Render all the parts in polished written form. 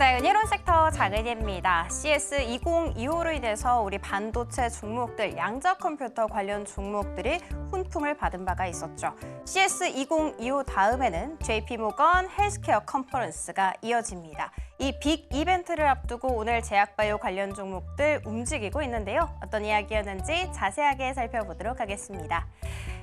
네, 은혜로운 섹터 장은희입니다. CS2025로 인해서 우리 반도체 종목들, 양자 컴퓨터 관련 종목들이 훈풍을 받은 바가 있었죠. CS2025 다음에는 JP모건 헬스케어 컨퍼런스가 이어집니다. 이 빅 이벤트를 앞두고 오늘 제약바이오 관련 종목들 움직이고 있는데요. 어떤 이야기였는지 자세하게 살펴보도록 하겠습니다.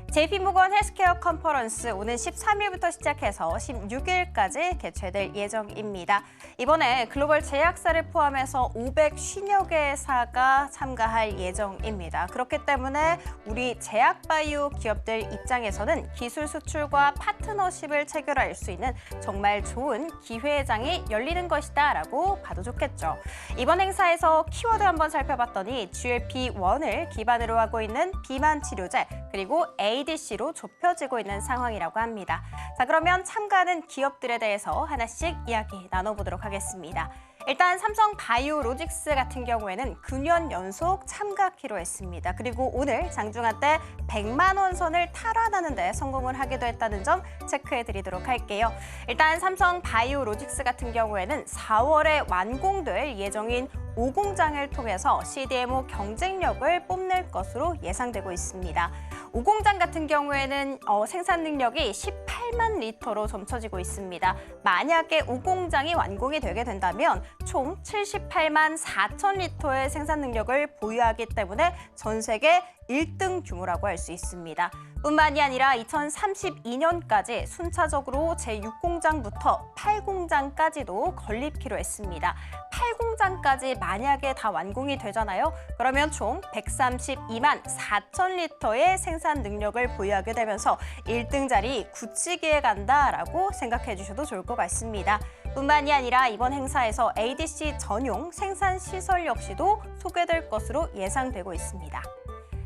JP모건 헬스케어 컨퍼런스 오는 13일부터 시작해서 16일까지 개최될 예정입니다. 이번에 글로벌 제약사를 포함해서 550여 개의 사가 참가할 예정입니다. 그렇기 때문에 우리 제약바이오 기업들 입장에서는 기술 수출과 파트너십을 체결할 수 있는 정말 좋은 기회장이 열리는 것이다라고 봐도 좋겠죠. 이번 행사에서 키워드 한번 살펴봤더니 GLP-1을 기반으로 하고 있는 비만 치료제 그리고 ADC로 좁혀지고 있는 상황이라고 합니다. 자, 그러면 참가하는 기업들에 대해서 하나씩 이야기 나눠보도록 하겠습니다. 일단 삼성바이오로직스 같은 경우에는 9년 연속 참가키로 했습니다. 그리고 오늘 장중한 때 100만 원 선을 탈환하는 데 성공을 하기도 했다는 점 체크해드리도록 할게요. 일단 삼성바이오로직스 같은 경우에는 4월에 완공될 예정인 5공장을 통해서 CDMO 경쟁력을 뽐낼 것으로 예상되고 있습니다. 5공장 같은 경우에는 생산 능력이 18만 리터로 점쳐지고 있습니다. 만약에 5공장이 완공이 되게 된다면 총 78만 4천 리터의 생산 능력을 보유하기 때문에 전 세계 1등 규모라고 할 수 있습니다. 뿐만이 아니라 2032년까지 순차적으로 제6공장부터 8공장까지도 건립키로 했습니다. 8공장까지 만약에 다 완공이 되잖아요. 그러면 총 132만 4천 리터의 생산 능력을 보유하게 되면서 1등 자리 굳히기에 간다라고 생각해 주셔도 좋을 것 같습니다. 뿐만이 아니라 이번 행사에서 ADC 전용 생산 시설 역시도 소개될 것으로 예상되고 있습니다.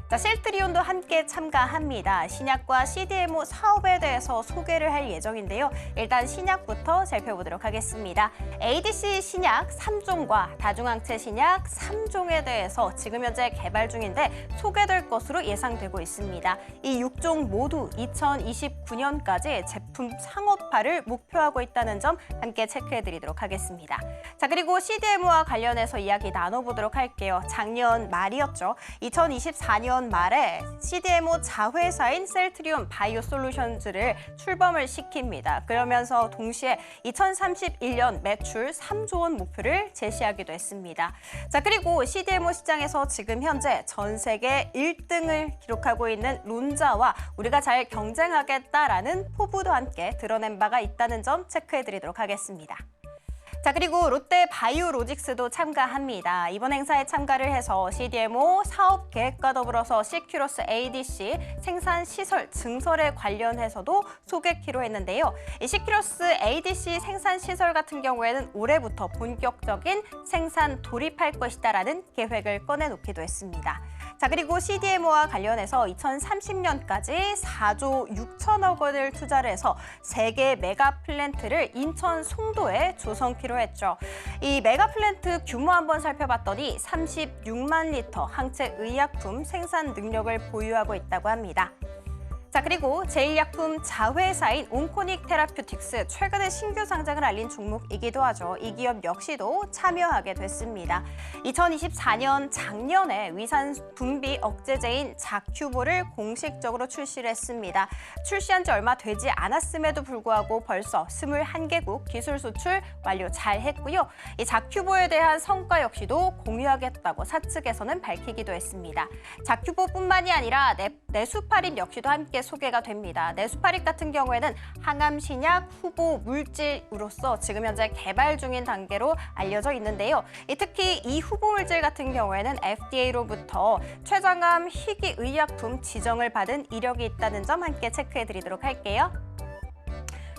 자, 셀트리온도 함께 참가합니다. 신약과 CDMO 사업에 대해서 소개를 할 예정인데요. 일단 신약부터 살펴보도록 하겠습니다. ADC 신약 3종과 다중항체 신약 3종에 대해서 지금 현재 개발 중인데 소개될 것으로 예상되고 있습니다. 이 6종 모두 2029년까지 제품 상업화를 목표하고 있다는 점 함께 체크해드리도록 하겠습니다. 자, 그리고 CDMO와 관련해서 이야기 나눠보도록 할게요. 작년 말이었죠. 2024년 말에 CDMO 자회사인 셀트리온 바이오솔루션즈를 출범을 시킵니다. 그러면서 동시에 2031년 매출 3조 원 목표를 제시하기도 했습니다. 자, 그리고 CDMO 시장에서 지금 현재 전 세계 1등을 기록하고 있는 론자와 우리가 잘 경쟁하겠다라는 포부도 함께 드러낸 바가 있다는 점 체크해드리도록 하겠습니다. 자, 그리고 롯데바이오로직스도 참가합니다. 이번 행사에 참가를 해서 CDMO 사업 계획과 더불어서 시큐러스 ADC 생산 시설 증설에 관련해서도 소개키로 했는데요. 이 시큐러스 ADC 생산 시설 같은 경우에는 올해부터 본격적인 생산 돌입할 것이다라는 계획을 꺼내놓기도 했습니다. 자, 그리고 CDMO와 관련해서 2030년까지 4조 6천억 원을 투자를 해서 3개 메가 플랜트를 인천 송도에 조성키로 했죠. 이 메가 플랜트 규모 한번 살펴봤더니 36만 리터 항체 의약품 생산 능력을 보유하고 있다고 합니다. 자, 그리고 제일약품 자회사인 온코닉 테라퓨틱스 최근에 신규 상장을 알린 종목이기도 하죠. 이 기업 역시도 참여하게 됐습니다. 2024년 작년에 위산 분비 억제제인 자큐보를 공식적으로 출시를 했습니다. 출시한 지 얼마 되지 않았음에도 불구하고 벌써 21개국 기술 수출 완료 잘 했고요. 이 자큐보에 대한 성과 역시도 공유하겠다고 사측에서는 밝히기도 했습니다. 자큐보뿐만이 아니라 네수파립 역시도 함께 소개가 됩니다. 네수파립 같은 경우에는 항암 신약 후보 물질으로서 지금 현재 개발 중인 단계로 알려져 있는데요. 특히 이 후보 물질 같은 경우에는 FDA로부터 췌장암 희귀 의약품 지정을 받은 이력이 있다는 점 함께 체크해드리도록 할게요.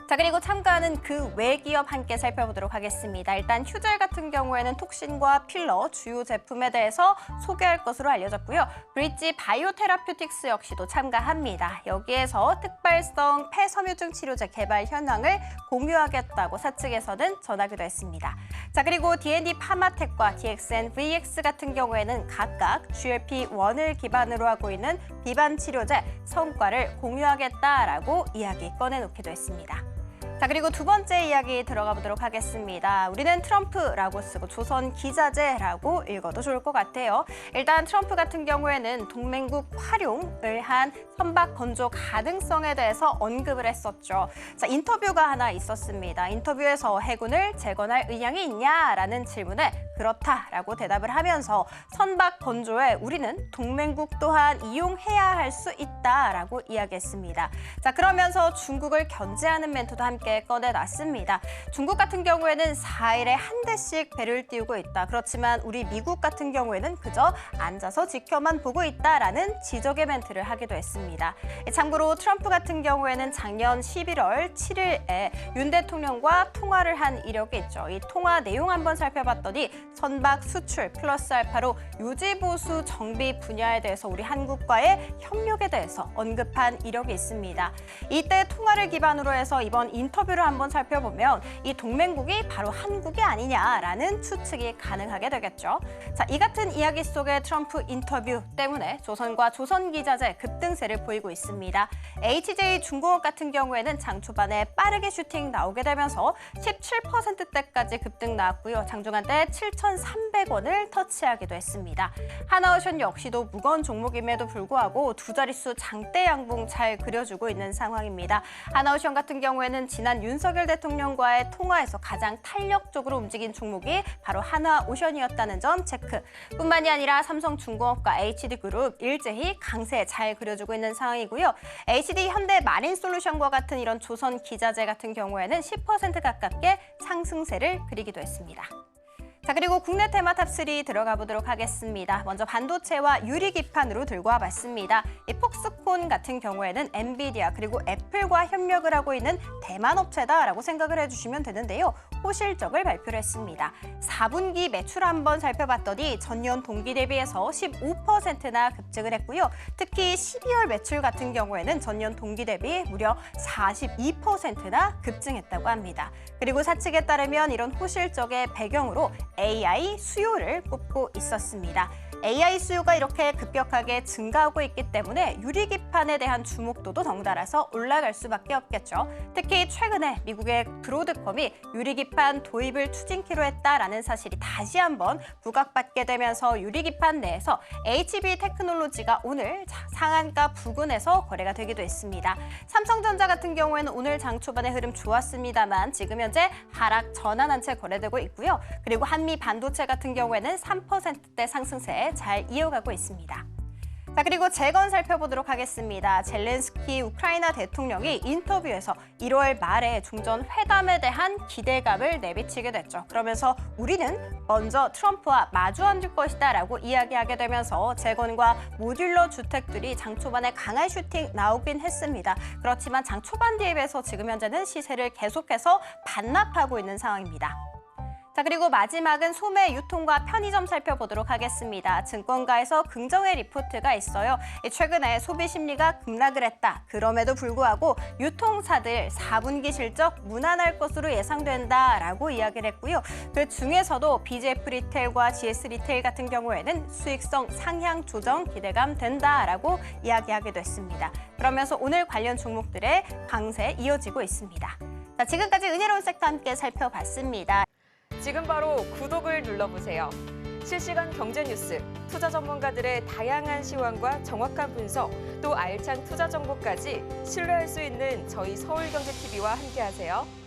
자, 그리고 참가하는 그 외 기업 함께 살펴보도록 하겠습니다. 일단 휴젤 같은 경우에는 톡신과 필러 주요 제품에 대해서 소개할 것으로 알려졌고요. 브릿지 바이오테라퓨틱스 역시도 참가합니다. 여기에서 특발성 폐섬유증 치료제 개발 현황을 공유하겠다고 사측에서는 전하기도 했습니다. 자, 그리고 D&D 파마텍과 DXN VX 같은 경우에는 각각 GLP-1을 기반으로 하고 있는 비만 치료제 성과를 공유하겠다라고 이야기 꺼내놓기도 했습니다. 자, 그리고 두 번째 이야기 들어가 보도록 하겠습니다. 우리는 트럼프라고 쓰고 조선 기자재라고 읽어도 좋을 것 같아요. 일단 트럼프 같은 경우에는 동맹국 활용을 한 선박 건조 가능성에 대해서 언급을 했었죠. 자, 인터뷰가 하나 있었습니다. 인터뷰에서 해군을 재건할 의향이 있냐라는 질문에 그렇다라고 대답을 하면서 선박 건조에 우리는 동맹국 또한 이용해야 할 수 있다라고 이야기했습니다. 자, 그러면서 중국을 견제하는 멘트도 함께 꺼내놨습니다. 중국 같은 경우에는 4일에 한 대씩 배를 띄우고 있다. 그렇지만 우리 미국 같은 경우에는 그저 앉아서 지켜만 보고 있다라는 지적의 멘트를 하기도 했습니다. 참고로 트럼프 같은 경우에는 작년 11월 7일에 윤 대통령과 통화를 한 이력이 있죠. 이 통화 내용 한번 살펴봤더니 선박 수출 플러스 알파로 유지보수 정비 분야에 대해서 우리 한국과의 협력에 대해서 언급한 이력이 있습니다. 이때 통화를 기반으로 해서 이번 인터뷰를 한번 살펴보면 이 동맹국이 바로 한국이 아니냐라는 추측이 가능하게 되겠죠. 자, 이 같은 이야기 속의 트럼프 인터뷰 때문에 조선과 조선기자재 급등세를 보이고 있습니다. HJ-중공업 같은 경우에는 장 초반에 빠르게 슈팅 나오게 되면서 17%대까지 급등 나왔고요. 장중한 때 7,300원을 터치하기도 했습니다. 하나오션 역시도 무거운 종목임에도 불구하고 두 자릿수 장대 양봉 잘 그려주고 있는 상황입니다. 하나오션 같은 경우에는 지난 윤석열 대통령과의 통화에서 가장 탄력적으로 움직인 종목이 바로 하나오션이었다는 점 체크. 뿐만이 아니라 삼성중공업과 HD그룹 일제히 강세 잘 그려주고 있는 상황이고요. HD 현대 마린솔루션과 같은 이런 조선 기자재 같은 경우에는 10% 가깝게 상승세를 그리기도 했습니다. 자, 그리고 국내 테마 탑3 들어가 보도록 하겠습니다. 먼저 반도체와 유리기판으로 들고 와봤습니다. 이 폭스콘 같은 경우에는 엔비디아 그리고 애플과 협력을 하고 있는 대만 업체다라고 생각을 해주시면 되는데요. 호실적을 발표를 했습니다. 4분기 매출 한번 살펴봤더니 전년 동기 대비해서 15%나 급증을 했고요. 특히 12월 매출 같은 경우에는 전년 동기 대비 무려 42%나 급증했다고 합니다. 그리고 사측에 따르면 이런 호실적의 배경으로 AI 수요를 꼽고 있었습니다. AI 수요가 이렇게 급격하게 증가하고 있기 때문에 유리기판에 대한 주목도도 덩달아서 올라갈 수밖에 없겠죠. 특히 최근에 미국의 브로드컴이 유리기판 도입을 추진키로 했다라는 사실이 다시 한번 부각받게 되면서 유리기판 내에서 HB 테크놀로지가 오늘 상한가 부근에서 거래가 되기도 했습니다. 삼성전자 같은 경우에는 오늘 장 초반의 흐름 좋았습니다만 지금 현재 하락 전환한 채 거래되고 있고요. 그리고 한미 반도체 같은 경우에는 3%대 상승세 잘 이어가고 있습니다. 자, 그리고 재건 살펴보도록 하겠습니다. 젤렌스키 우크라이나 대통령이 인터뷰에서 1월 말에 종전 회담에 대한 기대감을 내비치게 됐죠. 그러면서 우리는 먼저 트럼프와 마주 앉을 것이다 라고 이야기하게 되면서 재건과 모듈러 주택들이 장 초반에 강한 슈팅 나오긴 했습니다. 그렇지만 장 초반 대비해서 지금 현재는 시세를 계속해서 반납하고 있는 상황입니다. 자, 그리고 마지막은 소매 유통과 편의점 살펴보도록 하겠습니다. 증권가에서 긍정의 리포트가 있어요. 최근에 소비 심리가 급락을 했다. 그럼에도 불구하고 유통사들 4분기 실적 무난할 것으로 예상된다라고 이야기를 했고요. 그 중에서도 BJF 리테일과 GS 리테일 같은 경우에는 수익성 상향 조정 기대감 된다라고 이야기하기도 했습니다. 그러면서 오늘 관련 종목들의 강세 이어지고 있습니다. 자, 지금까지 은혜로운 섹터 함께 살펴봤습니다. 지금 바로 구독을 눌러보세요. 실시간 경제 뉴스, 투자 전문가들의 다양한 시황과 정확한 분석, 또 알찬 투자 정보까지 신뢰할 수 있는 저희 서울경제TV와 함께하세요.